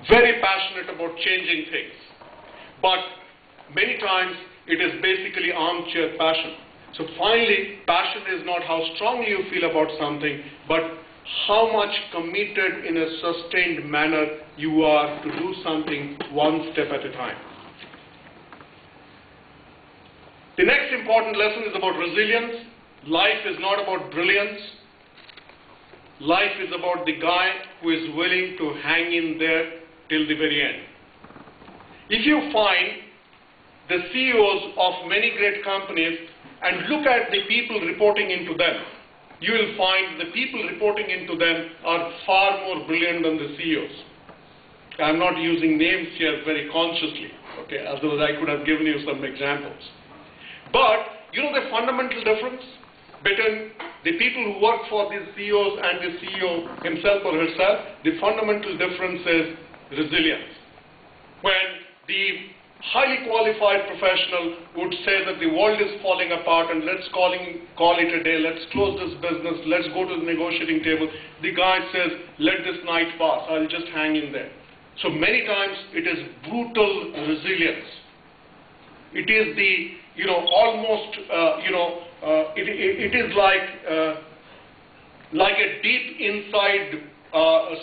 very passionate about changing things. But many times it is basically armchair passion. So finally, passion is not how strongly you feel about something, but how much committed in a sustained manner you are to do something one step at a time. The next important lesson is about resilience. Life is not about brilliance. Life is about the guy who is willing to hang in there till the very end. If you find the CEOs of many great companies and look at the people reporting into them, you will find the people reporting into them are far more brilliant than the CEOs. I'm not using names here very consciously, okay, otherwise I could have given you some examples. But you know the fundamental difference between the people who work for the CEOs and the CEO himself or herself? The fundamental difference is resilience. When the highly qualified professional would say that the world is falling apart and let's call it a day, let's close this business, let's go to the negotiating table, the guy says, let this night pass, I'll just hang in there. So many times it is brutal resilience. It is the, almost, it is like a deep inside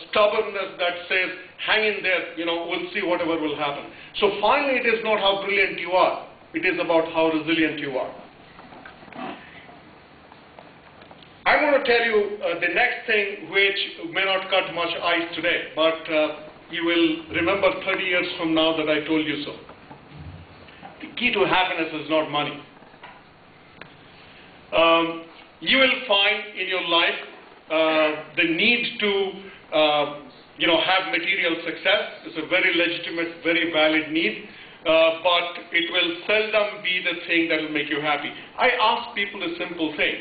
stubbornness that says, hang in there, we'll see whatever will happen. So finally, it is not how brilliant you are. It is about how resilient you are. I'm going to tell you the next thing which may not cut much ice today, but you will remember 30 years from now that I told you so. The key to happiness is not money. You will find in your life the need to have material success. It's a very legitimate, very valid need, but it will seldom be the thing that will make you happy. I ask people a simple thing,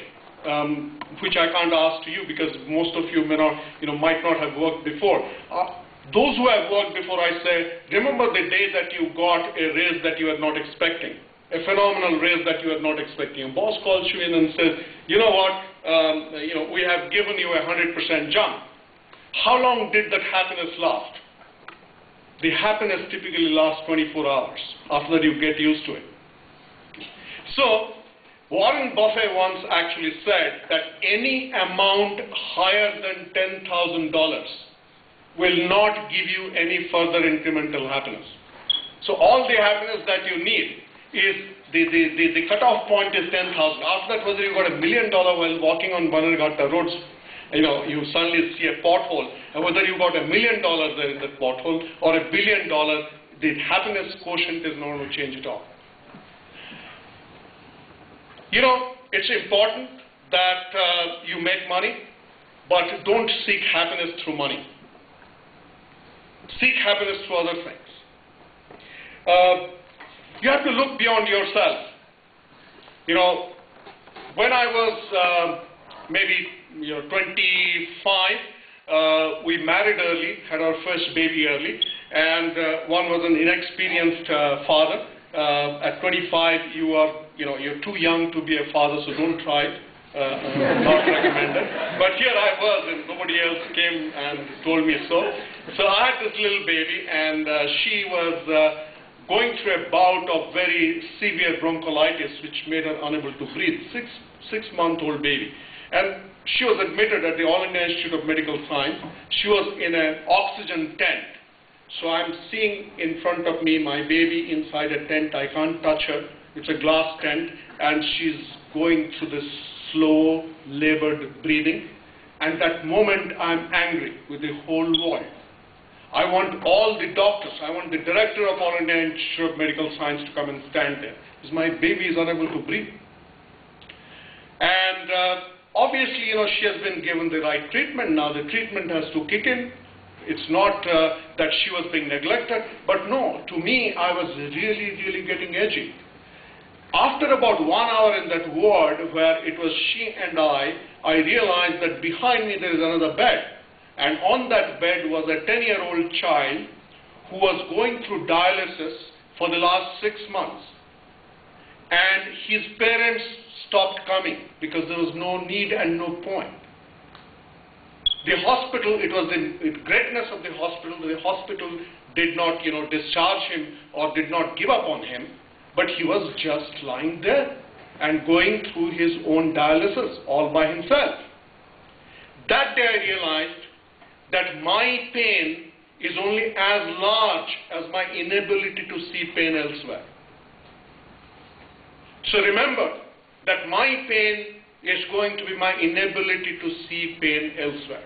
which I can't ask to you because most of you might not have worked before. Those who have worked before, I say, remember the day that you got a raise that you were not expecting, a phenomenal raise that you were not expecting. A boss calls you in and says, you know what, we have given you a 100% jump. How long did that happiness last? The happiness typically lasts 24 hours. After that, you get used to it. So, Warren Buffett once actually said that any amount higher than $10,000 will not give you any further incremental happiness. So, all the happiness that you need is the cutoff point is 10,000. After that, whether you got $1 million while walking on Bannerghatta roads, you suddenly see a pothole, and whether you got $1 million there in that pothole or $1 billion, the happiness quotient is not going to change at all. It's important that you make money, but don't seek happiness through money. Seek happiness through other things. You have to look beyond yourself. When I was maybe 25, we married early, had our first baby early, and one was an inexperienced father. At 25, you're too young to be a father, so don't try it. Not recommended. But here I was, and nobody else came and told me so. So I had this little baby, and she was going through a bout of very severe bronchiolitis, which made her unable to breathe. Six-month-old baby. And she was admitted at the All India Institute of Medical Science. She was in an oxygen tent. So I'm seeing in front of me my baby inside a tent. I can't touch her. It's a glass tent, and she's going through this slow, labored breathing. And that moment, I'm angry with the whole world. I want all the doctors, I want the director of All India Institute of Medical Science to come and stand there, because my baby is unable to breathe. And obviously, she has been given the right treatment. Now the treatment has to kick in. It's not that she was being neglected, but no, to me, I was really, really getting edgy. After about 1 hour in that ward where it was she and I realized that behind me there is another bed. And on that bed was a 10-year-old child who was going through dialysis for the last 6 months. And his parents stopped coming because there was no need and no point. The hospital, it was the greatness of the hospital did not, discharge him or did not give up on him, but he was just lying there and going through his own dialysis all by himself. That day I realized that my pain is only as large as my inability to see pain elsewhere. So remember that my pain is going to be my inability to see pain elsewhere.